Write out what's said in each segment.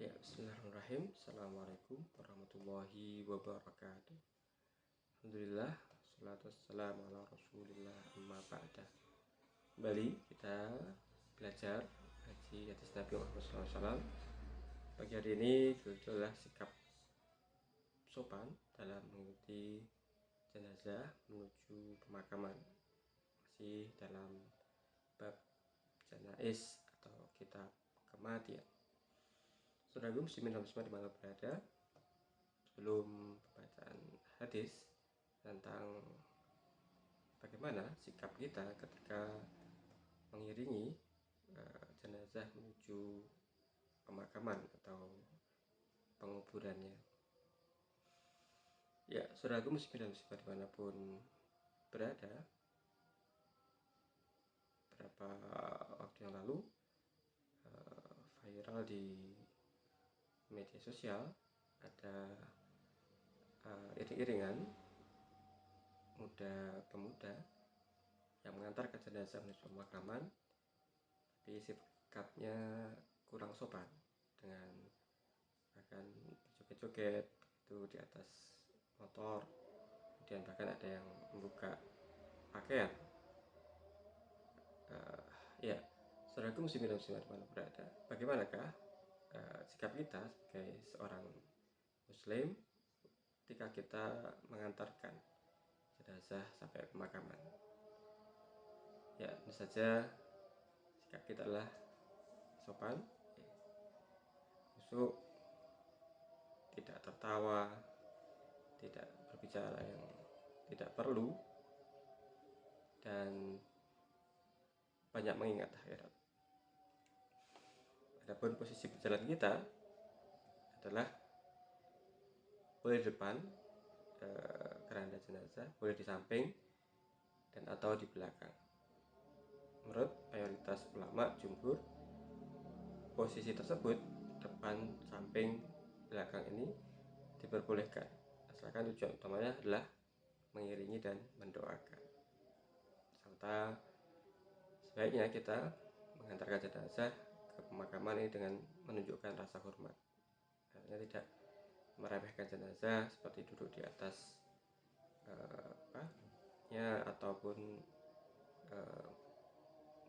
Ya, bismillahirrahmanirrahim. Assalamualaikum warahmatullahi wabarakatuh. Alhamdulillah, salatu wassalamu ala rasulillah amma ba'da. Kembali kita belajar haji hadis Nabi Muhammad SAW. Pagi hari ini adalah sikap sopan dalam mengikuti jenazah menuju pemakaman. Masih dalam bab janais atau kitab kematian. Saudara muslimin dan muslimat dimana berada, sebelum pembacaan hadis tentang bagaimana sikap kita ketika mengiringi jenazah menuju pemakaman atau penguburannya. Ya, saudaraku muslimin dan muslimat dimanapun berada, beberapa waktu yang lalu viral di media sosial ada iring-iringan pemuda yang mengantarkan jenazah menuju pemakaman, tapi sikapnya kurang sopan dengan bahkan joget-joget itu di atas motor, kemudian bahkan ada yang membuka pakaian. Ya, saudaraku muslimin dan muslimat mana berada, bagaimanakah sikap kita sebagai seorang muslim ketika kita mengantarkan jenazah sampai pemakaman? Ya, tentu saja sikap kita adalah sopan, khusyuk, tidak tertawa, tidak berbicara yang tidak perlu, dan banyak mengingat akhirat. Adapun posisi berjalan kita adalah boleh di depan keranda jenazah, boleh di samping, dan atau di belakang. Menurut mayoritas ulama jumhur, posisi tersebut depan, samping, belakang ini diperbolehkan, asalkan tujuan utamanya adalah mengiringi dan mendoakan. Serta sebaiknya kita mengantarkan jenazah ke pemakaman ini dengan menunjukkan rasa hormat, artinya tidak meremehkan jenazah seperti duduk di atas ataupun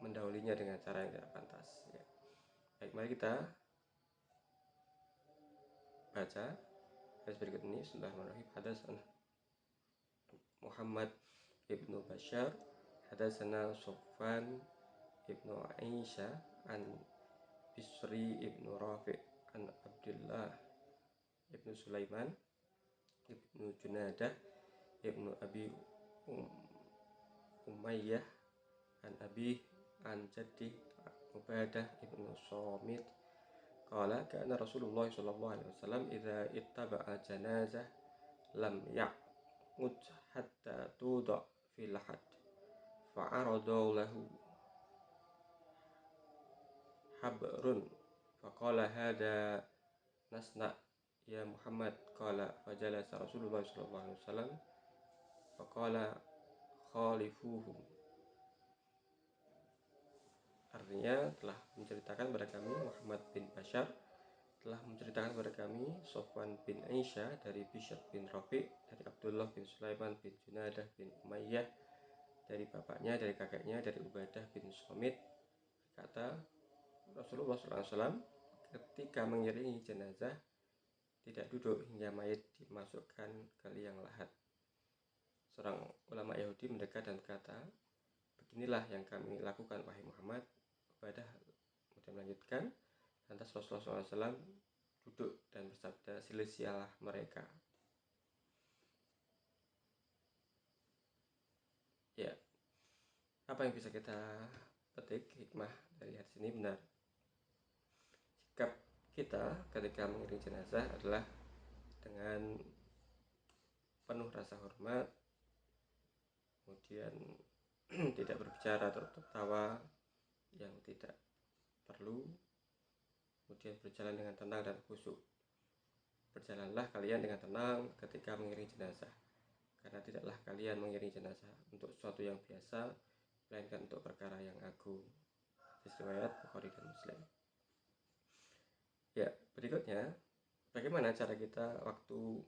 mendahulunya dengan cara yang tidak pantas. Ya. Baik, mari kita baca hadis berikut ini. Bismillahirrahmanirrahim. Hadatsana Muhammad ibnu Bashar, hadatsana Sufyan ibnu Aisyah an Bisri ibnu Rafi' an Abdullah ibnu Sulaiman ibnu Junadah ibnu Abi Umayyah an Abi an Jaddi Ubadah ibnu Somit qala kana Rasulullah sallallahu alaihi wasallam idza ittaba'a janazah lam ya'ud hatta tuda fil had fa'aradu lahu habrun faqala hada nasna ya Muhammad, qala fajalasa Rasulullah sallallahu alaihi wasallam faqala khalifuhu. Artinya telah menceritakan kepada kami Muhammad bin Bashar, telah menceritakan kepada kami Sofwan bin Aisyah dari Bishr bin Rafi', dari Abdullah bin Sulaiman bin Junadah bin Umayyah, dari bapaknya, dari kakeknya, dari Ubadah bin Somit, berkata Rasulullah SAW ketika mengiringi jenazah tidak duduk hingga mayat dimasukkan ke liang lahat. Seorang ulama Yahudi mendekat dan berkata, beginilah yang kami lakukan wahai Muhammad. Ubadah kemudian melanjutkan, lantas Rasulullah SAW duduk dan bersabda, silsialah mereka. Ya, apa yang bisa kita petik hikmah dari hadis ini? Benar, sikap kita ketika mengiring jenazah adalah dengan penuh rasa hormat, kemudian tidak berbicara atau tertawa yang tidak perlu, kemudian berjalan dengan tenang dan khusyuk. Berjalanlah kalian dengan tenang ketika mengiring jenazah, karena tidaklah kalian mengiring jenazah untuk sesuatu yang biasa, melainkan untuk perkara yang agung. Hadis riwayat Bukhari dan Muslim. Ya, berikutnya bagaimana cara kita waktu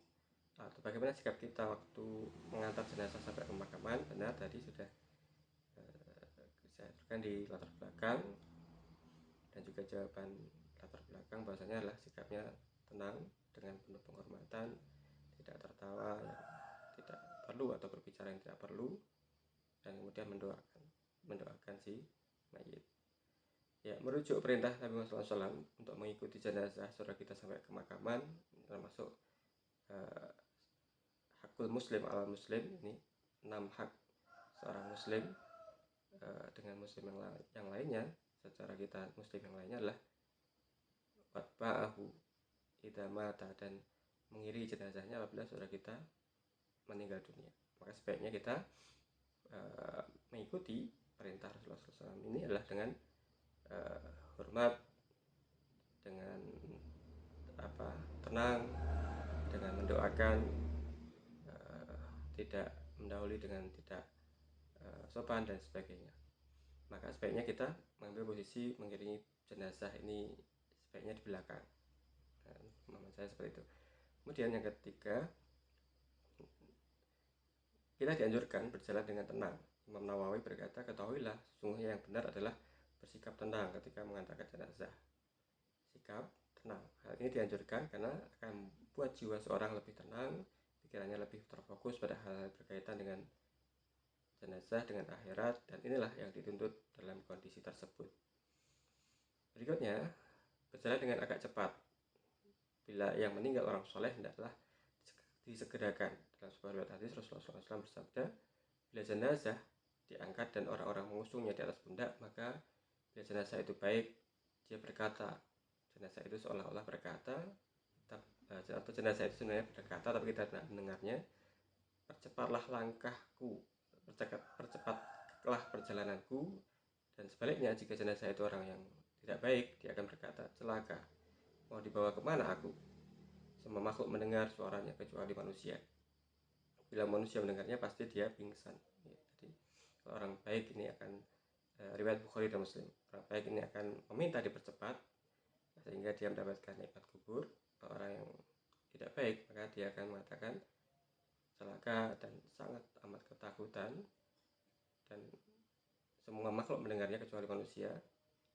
atau bagaimana sikap kita waktu mengantar jenazah sampai pemakaman. Benar, tadi sudah saya aturkan di latar belakang dan juga jawaban latar belakang bahwasanya adalah sikapnya tenang dengan penuh penghormatan, tidak tertawa yang tidak perlu atau berbicara yang tidak perlu, dan kemudian mendoakan si mayit. Ya, merujuk perintah Nabi Muhammad SAW untuk mengikuti jenazah saudara kita sampai ke pemakaman, termasuk hakul muslim ala muslim, ini 6 hak seorang muslim dengan muslim yang lainnya. Secara kita muslim yang lainnya adalah watba'ahu idza mata, dan mengiringi jenazahnya apabila saudara kita meninggal dunia. Maka sebaiknya kita mengikuti perintah Rasulullah SAW ini adalah dengan hormat, dengan tenang, dengan mendoakan, tidak mendahului dengan tidak sopan dan sebagainya. Maka sebaiknya kita mengambil posisi mengiringi jenazah ini sebaiknya di belakang. Pemahaman saya seperti itu. Kemudian yang ketiga, kita dianjurkan berjalan dengan tenang. Imam Nawawi berkata, ketahuilah sesungguhnya yang benar adalah bersikap tenang ketika mengantarkan jenazah. Sikap tenang. Hal ini dianjurkan karena akan membuat jiwa seorang lebih tenang, pikirannya lebih terfokus pada hal-hal berkaitan dengan jenazah, dengan akhirat, dan inilah yang dituntut dalam kondisi tersebut. Berikutnya, berjalan dengan agak cepat. Bila yang meninggal orang soleh, hendaklah disegerakan. Dalam sebuah riwayat hadis Rasulullah SAW bersabda, bila jenazah diangkat dan orang-orang mengusungnya di atas pundak, maka bila jenazah itu baik, dia berkata, jenazah itu seolah-olah berkata, atau jenazah itu sebenarnya berkata tapi kita tidak mendengarnya, percepatlah langkahku, percepatlah perjalananku. Dan sebaliknya, jika jenazah itu orang yang tidak baik, dia akan berkata, celaka, mau dibawa kemana aku? Semua makhluk mendengar suaranya kecuali manusia. Bila manusia mendengarnya pasti dia pingsan. Jadi orang baik ini akan, riwayat Bukhari dan Muslim, orang baik ini akan meminta dipercepat sehingga dia mendapatkan nikmat kubur. Orang yang tidak baik maka dia akan mengatakan celaka dan sangat amat ketakutan, dan semua makhluk mendengarnya kecuali manusia.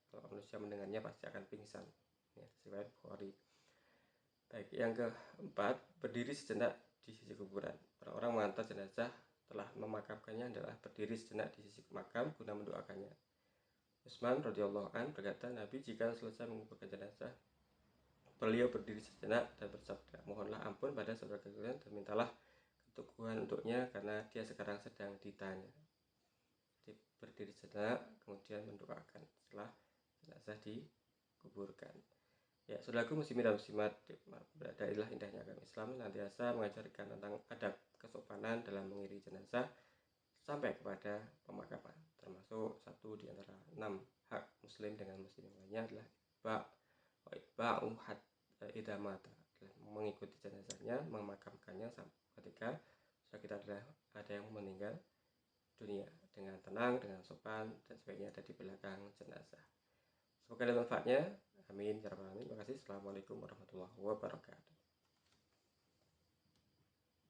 Kalau manusia mendengarnya pasti akan pingsan. Ya, riwayat Bukhari. Baik, yang keempat, berdiri sejenak di sisi kuburan. Orang-orang mengantar jenazah telah memakamkannya adalah berdiri sejenak di sisi makam guna mendoakannya. Utsman radhiyallahu an berkata, Nabi jika selesai menguburkan jenazah, beliau berdiri sejenak dan bersabda, mohonlah ampun pada saudara kalian dan mintalah keteguhan untuknya karena dia sekarang sedang ditanya. Jadi berdiri sejenak kemudian mendoakan setelah jenazah dikuburkan. Ya, saudaraku muslimin dan muslimat berada, inilah indahnya agama Islam, senantiasa mengajarkan tentang adab kesopanan dalam mengiringi jenazah sampai kepada pemakaman. Termasuk satu di antara 6 hak muslim dengan muslim yang lainnya adalah itba'u idza mata, mengikuti jenazahnya, memakamkannya ketika kita ada yang meninggal dunia dengan tenang, dengan sopan, dan sebaiknya ada di belakang jenazah. Semoga ada manfaatnya. Amin ya rabbal alamin. Terima kasih. Assalamualaikum warahmatullahi wabarakatuh.